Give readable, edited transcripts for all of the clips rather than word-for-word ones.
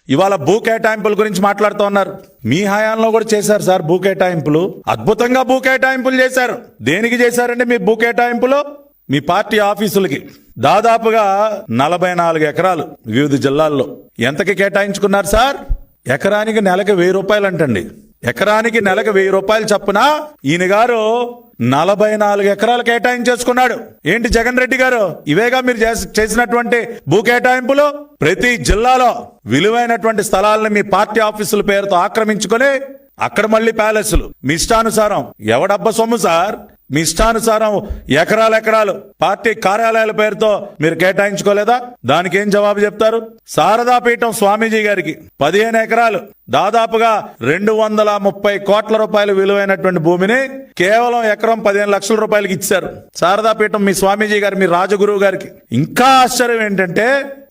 ఇవాళ భూ కేటాయింపుల గురించి మాట్లాడుతూ ఉన్నారు. మీ హయాంలో కూడా చేశారు సార్ భూ కేటాయింపులు, అద్భుతంగా భూ కేటాయింపులు చేశారు. దేనికి చేశారండి మీ భూ కేటాయింపులు? మీ పార్టీ ఆఫీసులకి దాదాపుగా 44 ఎకరాలు వివిధ జిల్లాల్లో. ఎంతకి కేటాయించుకున్నారు సార్? ఎకరానికి నెలకు 1000 రూపాయలు అంటండి. ఎకరానికి నెలకు 1000 రూపాయలు చప్పున ఈయన గారు 44 ఎకరాలు కేటాయించేసుకున్నాడు. ఏంటి జగన్ రెడ్డి గారు, ఇవేగా మీరు చేసినటువంటి భూ కేటాయింపులు? ప్రతి జిల్లాలో విలువైనటువంటి స్థలాలను మీ పార్టీ ఆఫీసుల పేరుతో ఆక్రమించుకొని అక్కడ మళ్ళీ ప్యాలెస్లు మీ ఇష్టానుసారం. ఎవడబ్బ సొమ్ము సార్? మీ ఇష్టానుసారం ఎకరాలు పార్టీ కార్యాలయాల పేరుతో మీరు కేటాయించుకోలేదా? దానికి ఏం జవాబు చెప్తారు? శారదాపీఠం స్వామీజీ గారికి 15 ఎకరాలు దాదాపుగా 230 కోట్ల రూపాయలు విలువైనటువంటి భూమిని కేవలం ఎకరం 15 లక్షల రూపాయలకి ఇచ్చారు శారదాపీఠం మీ స్వామీజీ గారు, మీ రాజగురువు గారికి. ఇంకా ఆశ్చర్యం ఏంటంటే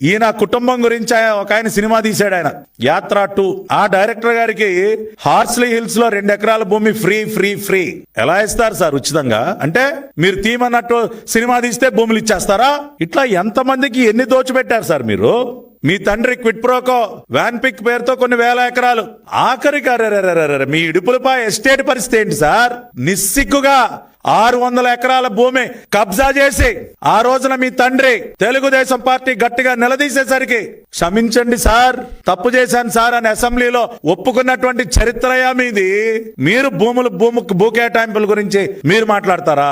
ఈయన కుటుంబం గురించి ఒక ఆయన సినిమా తీశాడు, ఆయన యాత్ర 2. ఆ డైరెక్టర్ గారికి హార్స్లీ హిల్స్ లో 2 ఎకరాల భూమి ఫ్రీ ఫ్రీ ఫ్రీ. ఎలా ఇస్తారు సార్ ఉచితంగా? అంటే మీరు తీమన్నట్టు సినిమా తీస్తే భూములు ఇచ్చేస్తారా? ఇట్లా ఎంతమందికి ఎన్ని దోచిపెట్టారు సార్ మీరు? మీ తండ్రి క్విట్ ప్రోకో వ్యాన్ పిక్ పేరుతో కొన్ని 1000 ఎకరాలు. ఆఖరికి మీ ఇడుపులపై ఎస్టేట్ పరిస్థితి ఏంటి సార్? నిస్సిగ్గుగా 600 ఎకరాల భూమి కబ్జా చేసి ఆ రోజున మీ తండ్రి తెలుగుదేశం పార్టీ గట్టిగా నిలదీసేసరికి క్షమించండి సార్, తప్పు చేశాను సార్ అని అసెంబ్లీలో ఒప్పుకున్నటువంటి చరిత్రయా మీది. మీరు భూ కేటాయింపుల గురించి మీరు మాట్లాడతారా?